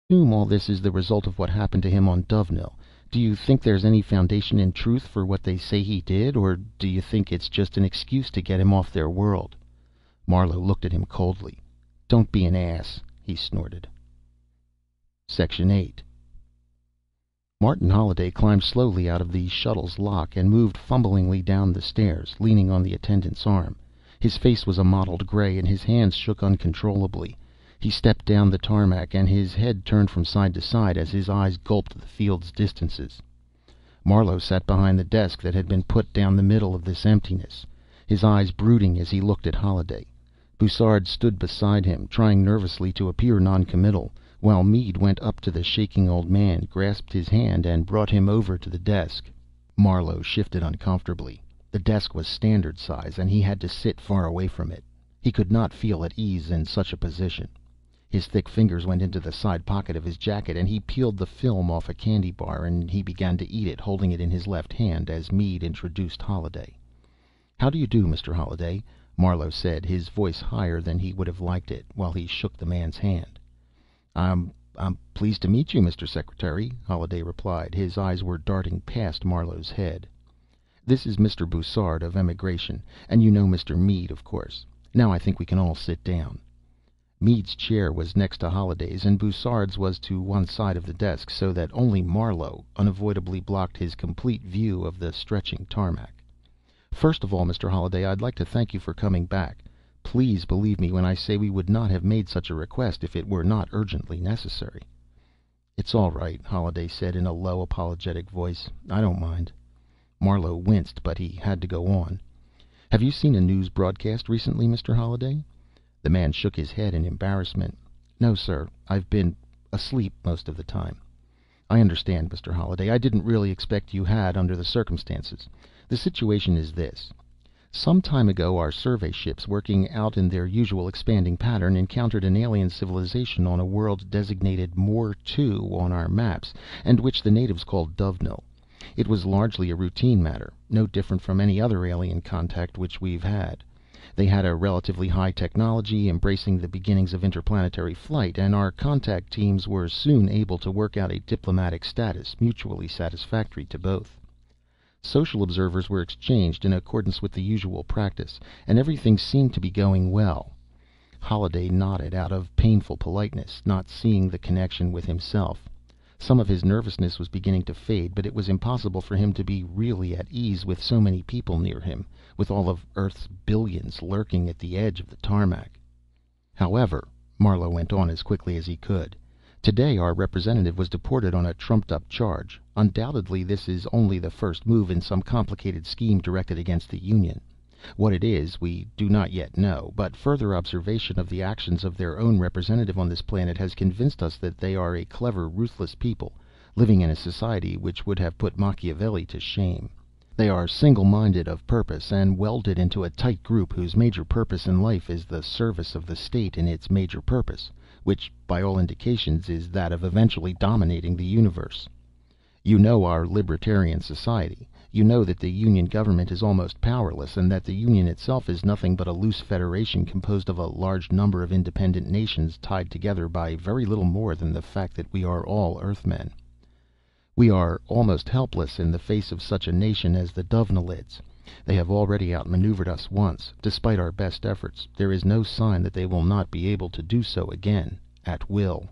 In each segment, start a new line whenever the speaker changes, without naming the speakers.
Assume all this is the result of what happened to him on Dovenil. Do you think there's any foundation in truth for what they say he did, or do you think it's just an excuse to get him off their world?" Marlowe looked at him coldly. "Don't be an ass," he snorted. Section 8. Martin Holliday climbed slowly out of the shuttle's lock and moved fumblingly down the stairs, leaning on the attendant's arm. His face was a mottled gray and his hands shook uncontrollably. He stepped down the tarmac and his head turned from side to side as his eyes gulped the field's distances. Marlowe sat behind the desk that had been put down the middle of this emptiness, his eyes brooding as he looked at Holliday. Bussard stood beside him, trying nervously to appear noncommittal, while Meade went up to the shaking old man, grasped his hand, and brought him over to the desk. Marlowe shifted uncomfortably. The desk was standard size, and he had to sit far away from it. He could not feel at ease in such a position. His thick fingers went into the side pocket of his jacket, and he peeled the film off a candy bar, and he began to eat it, holding it in his left hand as Meade introduced Holliday. "How do you do, Mr. Holliday?" Marlowe said, his voice higher than he would have liked it, while he shook the man's hand. I'm pleased to meet you, Mr. Secretary," Holliday replied. His eyes were darting past Marlowe's head. "This is Mr. Bussard of Emigration, and you know Mr. Meade, of course. Now I think we can all sit down." Meade's chair was next to Holliday's, and Bussard's was to one side of the desk, so that only Marlowe unavoidably blocked his complete view of the stretching tarmac. "First of all, Mr. Holliday, I'd like to thank you for coming back. Please believe me when I say we would not have made such a request if it were not urgently necessary." "It's all right," Holliday said in a low, apologetic voice. "I don't mind." Marlowe winced, but he had to go on. "Have you seen a news broadcast recently, Mr. Holliday?" The man shook his head in embarrassment. "No, sir. I've been asleep most of the time." "I understand, Mr. Holliday. I didn't really expect you had, under the circumstances. The situation is this. Some time ago, our survey ships, working out in their usual expanding pattern, encountered an alien civilization on a world designated Moore II on our maps, and which the natives called Dovenil. It was largely a routine matter, no different from any other alien contact which we've had. They had a relatively high technology, embracing the beginnings of interplanetary flight, and our contact teams were soon able to work out a diplomatic status mutually satisfactory to both. Social observers were exchanged in accordance with the usual practice, and everything seemed to be going well." Holliday nodded out of painful politeness, not seeing the connection with himself. Some of his nervousness was beginning to fade, but it was impossible for him to be really at ease with so many people near him, with all of Earth's billions lurking at the edge of the tarmac. "However," Marlowe went on as quickly as he could, "today our representative was deported on a trumped-up charge. Undoubtedly this is only the first move in some complicated scheme directed against the Union. What it is, we do not yet know, but further observation of the actions of their own representative on this planet has convinced us that they are a clever, ruthless people, living in a society which would have put Machiavelli to shame. They are single-minded of purpose, and welded into a tight group whose major purpose in life is the service of the state in its major purpose, which, by all indications, is that of eventually dominating the universe. You know our libertarian society. You know that the Union government is almost powerless, and that the Union itself is nothing but a loose federation composed of a large number of independent nations tied together by very little more than the fact that we are all Earthmen. We are almost helpless in the face of such a nation as the Dovenilids. They have already outmaneuvered us once. Despite our best efforts, there is no sign that they will not be able to do so again, at will.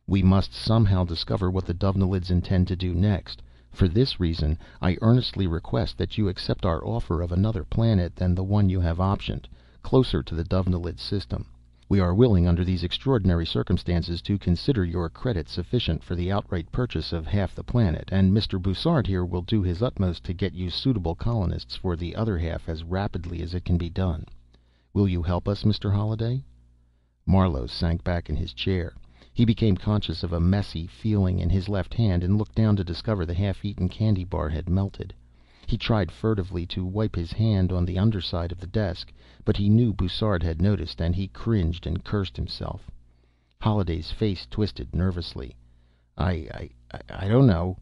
We must somehow discover what the Dovenilids intend to do next. For this reason, I earnestly request that you accept our offer of another planet than the one you have optioned, closer to the Dovenilid system. We are willing, under these extraordinary circumstances, to consider your credit sufficient for the outright purchase of half the planet, and Mr. Bussard here will do his utmost to get you suitable colonists for the other half as rapidly as it can be done. Will you help us, Mr. Holliday?" Marlowe sank back in his chair. He became conscious of a messy feeling in his left hand, and looked down to discover the half-eaten candy bar had melted. He tried furtively to wipe his hand on the underside of the desk, but he knew Bussard had noticed, and he cringed and cursed himself. Holliday's face twisted nervously. I don't know."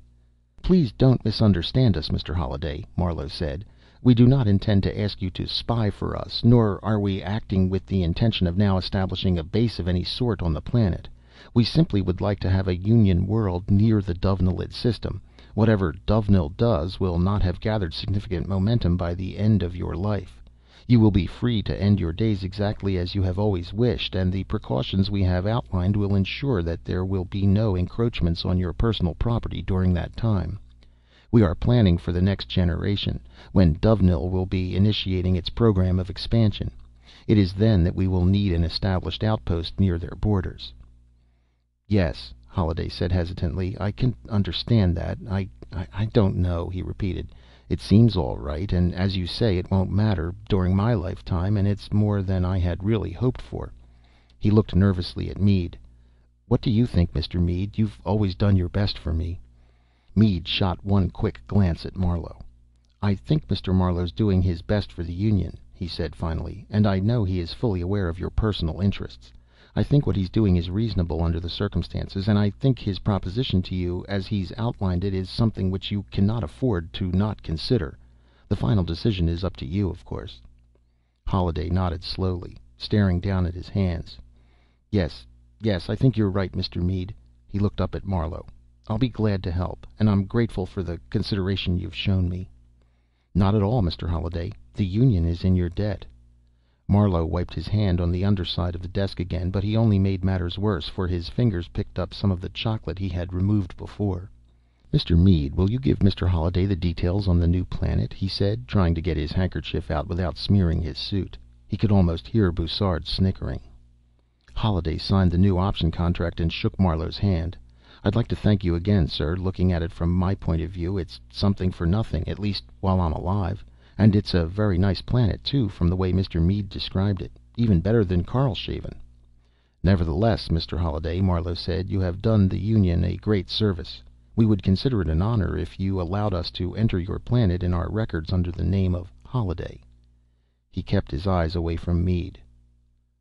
"Please don't misunderstand us, Mr. Holliday," Marlowe said. "We do not intend to ask you to spy for us, nor are we acting with the intention of now establishing a base of any sort on the planet. We simply would like to have a Union world near the Dovenilid system. Whatever Dovenil does will not have gathered significant momentum by the end of your life. You will be free to end your days exactly as you have always wished, and the precautions we have outlined will ensure that there will be no encroachments on your personal property during that time. We are planning for the next generation, when Dovenil will be initiating its program of expansion. It is then that we will need an established outpost near their borders." "Yes," Holliday said hesitantly. "I can understand that. I don't know," he repeated. "It seems all right, and as you say, it won't matter during my lifetime, and it's more than I had really hoped for." He looked nervously at Meade. "What do you think, Mr. Meade? You've always done your best for me." Meade shot one quick glance at Marlowe. "I think Mr. Marlowe's doing his best for the Union," he said finally, "and I know he is fully aware of your personal interests. I think what he's doing is reasonable under the circumstances, and I think his proposition to you, as he's outlined it, is something which you cannot afford to not consider. The final decision is up to you, of course." Holliday nodded slowly, staring down at his hands. Yes, I think you're right, Mr. Meade." He looked up at Marlowe. "I'll be glad to help, and I'm grateful for the consideration you've shown me." "Not at all, Mr. Holliday. The Union is in your debt." Marlowe wiped his hand on the underside of the desk again, but he only made matters worse, for his fingers picked up some of the chocolate he had removed before. "Mr. Meade, will you give Mr. Holliday the details on the new planet?" he said, trying to get his handkerchief out without smearing his suit. He could almost hear Bussard snickering. Holliday signed the new option contract and shook Marlowe's hand. "I'd like to thank you again, sir. Looking at it from my point of view, it's something for nothing, at least while I'm alive. And it's a very nice planet, too, from the way Mr. Meade described it. Even better than Karlshaven." "Nevertheless, Mr. Holliday," Marlowe said, "you have done the Union a great service. We would consider it an honor if you allowed us to enter your planet in our records under the name of Holliday." He kept his eyes away from Meade.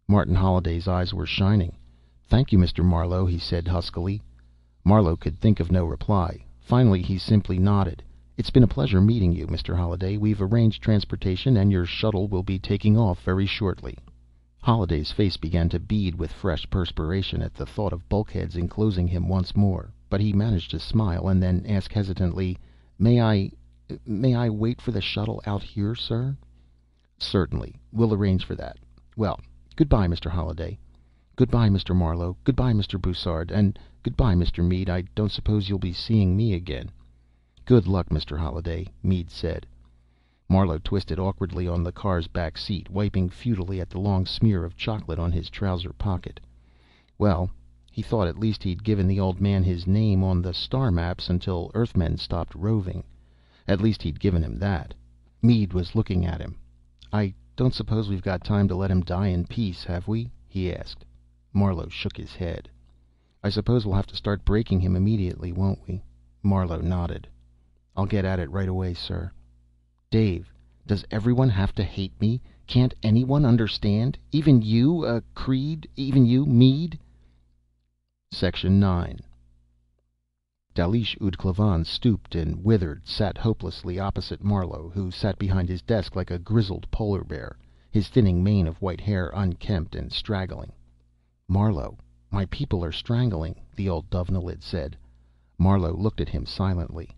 Martin Holliday's eyes were shining. "Thank you, Mr. Marlowe," he said huskily. Marlowe could think of no reply. Finally he simply nodded. "It's been a pleasure meeting you, Mr. Holliday. We've arranged transportation, and your shuttle will be taking off very shortly." Holliday's face began to bead with fresh perspiration at the thought of bulkheads enclosing him once more, but he managed to smile and then ask hesitantly, May I wait for the shuttle out here, sir?" "Certainly. We'll arrange for that. Well, goodbye, Mr. Holliday." "Goodbye, Mr. Marlowe. Goodbye, Mr. Bussard. And goodbye, Mr. Meade. I don't suppose you'll be seeing me again." "Good luck, Mr. Holliday," Meade said. Marlowe twisted awkwardly on the car's back seat, wiping futilely at the long smear of chocolate on his trouser pocket. Well, he thought at least he'd given the old man his name on the star maps until Earthmen stopped roving. At least he'd given him that. Meade was looking at him. "I don't suppose we've got time to let him die in peace, have we?" he asked. Marlowe shook his head. "I suppose we'll have to start breaking him immediately, won't we?" Marlowe nodded. "I'll get at it right away, sir." "Dave, does everyone have to hate me? Can't anyone understand? Even you, Creed? Even you, Meade?" Section 9. Dalish ud Klavan, stooped and withered, sat hopelessly opposite Marlowe, who sat behind his desk like a grizzled polar bear, his thinning mane of white hair unkempt and straggling. "Marlowe, my people are strangling," the old Dovenilid said. Marlowe looked at him silently.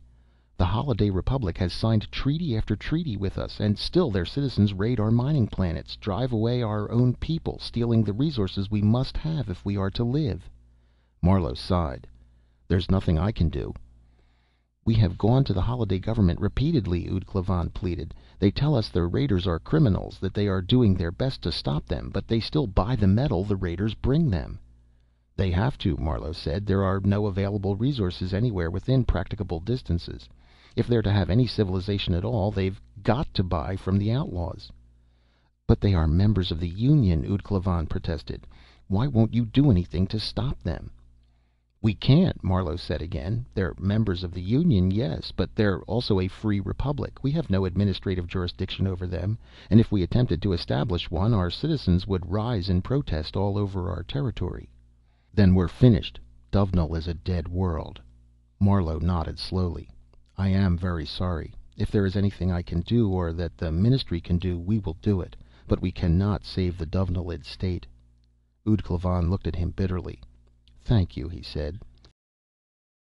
"The Holliday Republic has signed treaty after treaty with us, and still their citizens raid our mining planets, drive away our own people, stealing the resources we must have if we are to live." Marlowe sighed. "There's nothing I can do." "We have gone to the Holliday government repeatedly," ud Klavan pleaded. "They tell us the raiders are criminals, that they are doing their best to stop them, but they still buy the metal the raiders bring them." "They have to," Marlowe said. "There are no available resources anywhere within practicable distances. If they're to have any civilization at all, they've got to buy from the outlaws." "But they are members of the Union," ud Klavan protested. "Why won't you do anything to stop them?" "We can't," Marlowe said again. "They're members of the Union, yes, but they're also a free republic. We have no administrative jurisdiction over them, and if we attempted to establish one, our citizens would rise in protest all over our territory." "Then we're finished. Dovenil is a dead world." Marlowe nodded slowly. "I am very sorry. If there is anything I can do, or that the Ministry can do, we will do it. But we cannot save the Dovenilid state." Ud Klavan looked at him bitterly. "Thank you," he said.